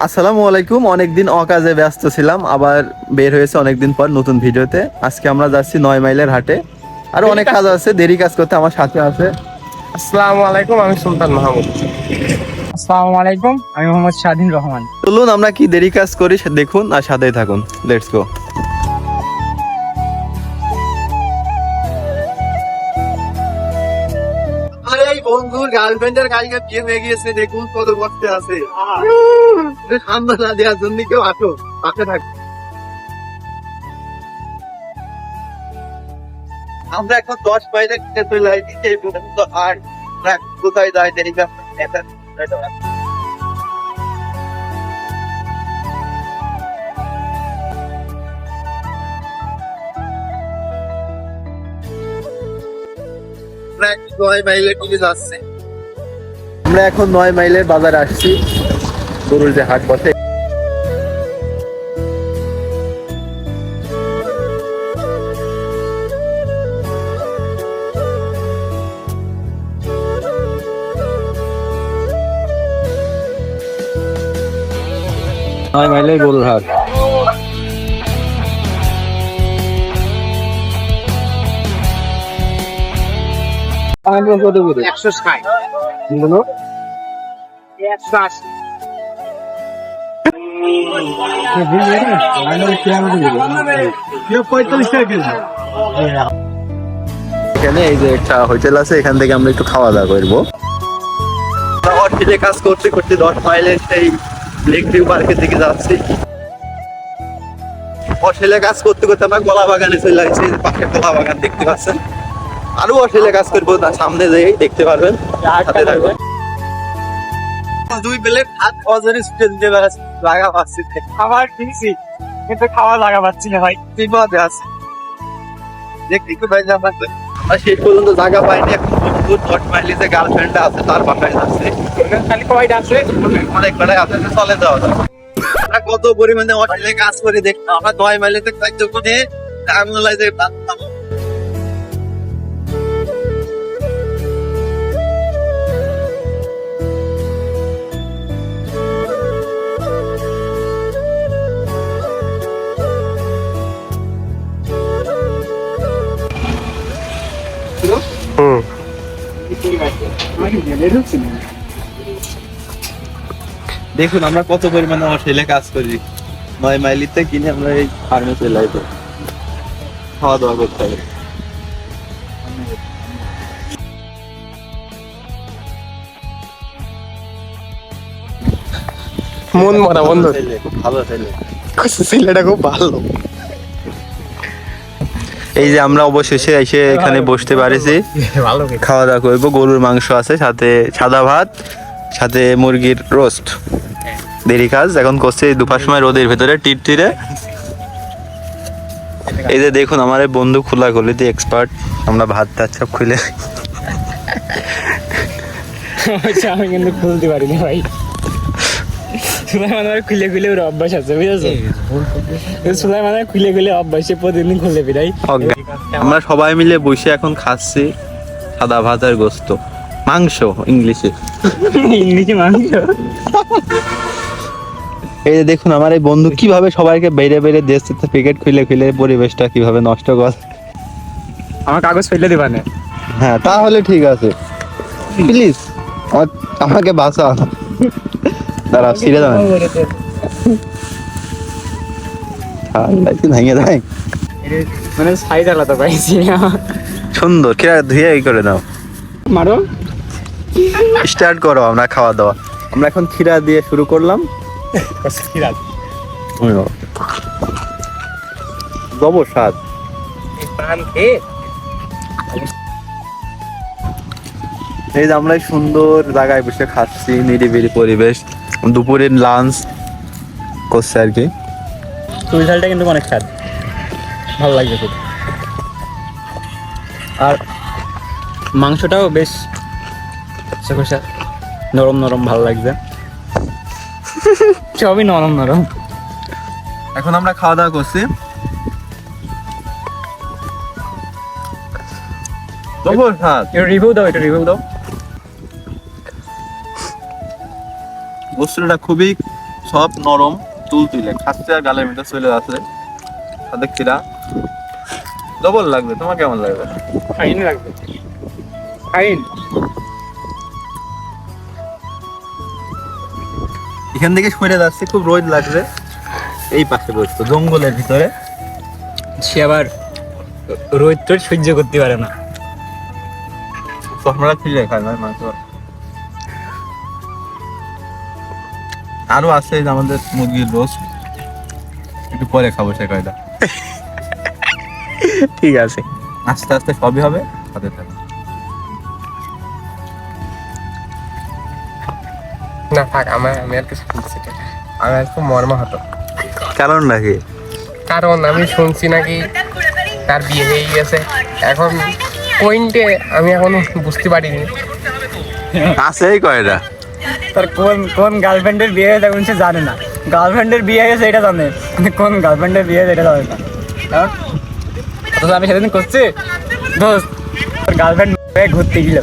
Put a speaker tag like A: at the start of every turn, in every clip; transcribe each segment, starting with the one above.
A: আসসালামু আলাইকুম। অনেকদিন অকাজে ব্যস্ত ছিলাম, আবার বের হয়েছে অনেকদিন পর নতুন ভিডিওতে। আজকে আমরা যাচ্ছি 9 মাইলের হাটে। আরো অনেক কাজ আছে, দেরি কাজ করতে আমার সাথে আছে।
B: আসসালামু আলাইকুম, আমি সুলতান মাহমুদ।
C: আসসালামু আলাইকুম, আমি মোহাম্মদ স্বাধীন রহমান।
A: চলুন আমরা কি দেরি কাজ করি দেখুন আর সাথেই থাকুন। Let's go. এই বন্ধুর গার্লফ্রেন্ডের কালকে বিয়ে হয়ে গিয়েছে, দেখুন কত কষ্টে আছে। ঠান্ডা না দেওয়ার জন্য কেউ আসো, পাশে থাক। আমরা এখন 10 মাইলের চলে আসছি, এই পর্যন্ত আর কোথায় যায় দেরি কাজ। আমরা এখন 9 মাইলের বাজারে আসছি, গরুর যে হাট বসে। নয় মাইলের গরুর হাট। কত করে?
B: 160, 180।
A: এখানে এই যে একটা হোটেল আছে, এখান থেকে আমরা একটু খাওয়া দাওয়া করবো। কাজ করতে করতে 10 মাইলের সেই লেক ভিউ পার্কের দিকে যাচ্ছি। অস্ট্রেলিয়া কাজ করতে করতে আমরা কলা বাগানে চলে আসছি, পাশে কলা বাগান দেখতে পাচ্ছেন। আরো অস্ট্রেলিয়া কাজ করবো, তার সামনে যেয়ে দেখতে পারবেন। সাথে থাকবেন। 2 প্লেট ভাত অজরে স্টুডেন্ট লাগা পাচ্ছি,
C: খাবার কিনছি কিন্তু খাওয়া লাগা পাচ্ছি না ভাই।
A: বিপদে আছে। দেখতে একটু ভাই আমরা শেষ পর্যন্ত জায়গা পাইনি। এখন 10 মাইলে যে গার্লফ্রেন্ড আছে তার বাসায় যাচ্ছে।
C: খালি কয়টা আছে?
A: অনেক বেড়ায় আছে, চলে যাওয়া যায়। আমরা কত পরিমাণে অস্ট্রেলিয়ায় কাজ করে দেখলাম। আমরা 9 মাইলেতে কাজ করে টার্মিনালাইজে বাঁধতাম। দেখুন আমরা কত পরিমাণে অস্ট্রেলিয়া কাজ করি। 9 মাইলিতে কিনে আমরা এই ফার্মে চলে আসবো, খাওয়া দাওয়া করতে হবে।
B: মন মরা বন্ধু,
A: খুব ভালো ছেলে,
B: ছেলেটা খুব ভালো।
A: এই যে আমরা অবশেষে এসে এখানে বসতে পারিছি, খাওয়া দাওয়া করবো। গরুর মাংস আছে, সাথে সাদা ভাত, সাথে মুরগির রোস্ট। দেরি কাজ এখন করছে দুপুর সময় রোদের ভেতরে টিরটিরে। এই যে দেখুন আমার এই বন্ধু খোলাখুলিতে এক্সপার্ট। আমরা ভাত টাত সব খুলে
C: আমি কিন্তু খুলতে পারিনি ভাই। সুলাইমানের খুলে খুলে ওর অভ্যাস আছে, বুঝেছো? সুলাইমানের খুলে খুলে অভ্যাস, সে প্রতিদিন খুলে বিদায়।
A: আমরা সবাই মিলে বসে এখন খাচ্ছি সাদা ভাত আর গোস্ত, মাংস ইংলিশে।
C: ইংলিশে মাংস।
A: এই যে দেখুন আমার এই বন্ধু কিভাবে সবাইকে বেড়ে বেড়ে দিচ্ছে, প্যাকেট খুলে খুলে পরিবেশটা কিভাবে নষ্ট করে।
C: আমার কাগজ ফেলে দিবা না?
A: হ্যাঁ তাহলে ঠিক আছে, প্লিজ আমাকে বাঁচা। দাঁড়া ছিঁড়ে দাও, ভেঙে দেয়।
C: মানে সাইজ আলাদা পাইছি।
A: সুন্দর খেয়ে ধুয়ে এই করে দাও,
C: মারো,
A: স্টার্ট করো। আমরা খাওয়া দাওয়া আমরা এখন খিরা দিয়ে শুরু করলাম। জবর স্বাদ। এই যে আমরা এই সুন্দর জায়গায় বসে খাচ্ছি, নিরিবিলি পরিবেশ। দুপুরের লাঞ্চ করছে আর কি।
C: চুই ঝালটা কিন্তু অনেক স্বাদ, ভালো লাগছে খুব। আর মাংসটাও বেশ নরম নরম, ভালো লাগছে। সবই নরম নরম।
A: এখন আমরা খাওয়া দাওয়া করছি।
C: রিভিউ দাও, এটা রিভিউ দাও।
A: গোস্তটা খুবই সব নরম তুল তুলে খাচ্ছে আর গালের ভিতরে চলে যাচ্ছে তাদের খিরা ডবল লাগবে। তোমার কেমন লাগবে?
C: ফাইন লাগবে, ফাইন।
A: এখান থেকে সরে যাচ্ছে, খুব রোদ লাগছে। এই পাশে বসতো জঙ্গলের ভিতরে,
C: সে আবার রোদ টোদ সহ্য করতে পারে না।
A: আমরা খিরে খাই না মাংস। আরো আছে এই যে আমাদের মুরগির রোস্ট, একটু পরে খাবো সে কয়টা।
B: ঠিক আছে।
A: আস্তে আস্তে সবই হবে, সাথে থাকবে।
B: না থাক, আমি আর কিছু শুনছি না। আমি আজকে মর্মাহত,
A: কারণ নাকি?
B: কারণ আমি শুনছি নাকি তার বিয়ে হয়ে গেছে। এখন পয়েন্টে আমি এখনো বুঝতে পারিনি।
A: আছে এই কয়টা।
C: তার কোন কোন গার্লফ্রেন্ডের বিয়ে হয়েছে এখন সে জানে না। গার্লফ্রেন্ডের বিয়ে হয়েছে এটা জানে, কিন্তু কোন গার্লফ্রেন্ডের বিয়ে হয়েছে এটা জানে না। কারণ অথচ আমি সেদিন করছি দোস্ত, তোর গার্লফ্রেন্ড ঘুরতে গেল।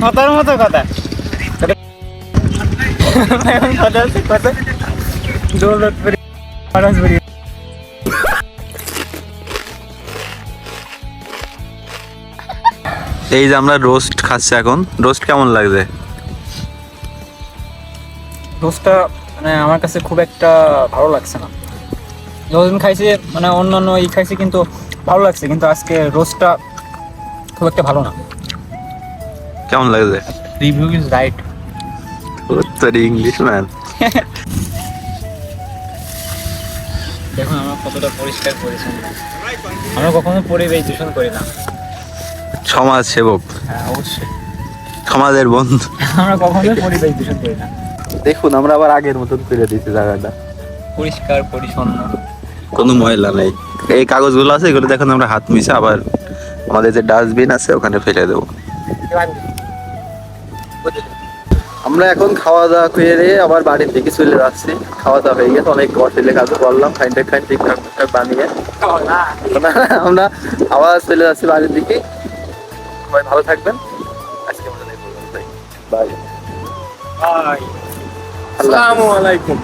C: কথার মতো কথা কথা হচ্ছে কথা দৌলতপুরি মানসপুরি।
A: এই যে আমরা রোস্ট খাচ্ছি এখন, রোস্ট কেমন লাগছে?
C: রোস্টটা মানে আমার কাছে খুব একটা ভালো লাগছে না। যতদিন খাইছি মানে অন্যান্য খাইছি কিন্তু ভালো লাগছে, কিন্তু আজকে রোস্টটা খুব একটা ভালো না।
A: কেমন লাগছে?
C: Review is right.
A: তোর ইংলিশ ম্যান।
C: দেখুন আমরা কতটা পরিষ্কার পরিচ্ছন্ন, আমরা কখনো পরিবেশ দূষণ করি না।
A: সমাজ সেবক,
C: হ্যাঁ অবশ্যই
A: সমাজের বন্ধু।
C: আমরা কখনো পরিবেশ দূষণ করি না।
A: দেখুন আমরা আবার আগের মতন করে দিচ্ছি জায়গাটা,
C: পরিষ্কার পরিচ্ছন্ন,
A: কোনো ময়লা নেই। এই কাগজগুলো আছে, এগুলো দেখুন আমরা হাত মিশে আবার আমাদের যে ডাস্টবিন আছে ওখানে ফেলে দেবো। আমরা এখন খাওয়া দাওয়া করে আবার বাড়ির দিকে চলে যাচ্ছি। খাওয়া দাওয়া হয়ে গেছে, অনেক হোটেলে কাজ করলাম, ঠিকঠাক ঠিকঠাক বানিয়ে আমরা আবার চলে যাচ্ছি বাড়ির দিকে। সবাই ভালো থাকবেন, আজকে আমাদের এই পর্যন্তই। বাই।
B: আসসালামু আলাইকুম।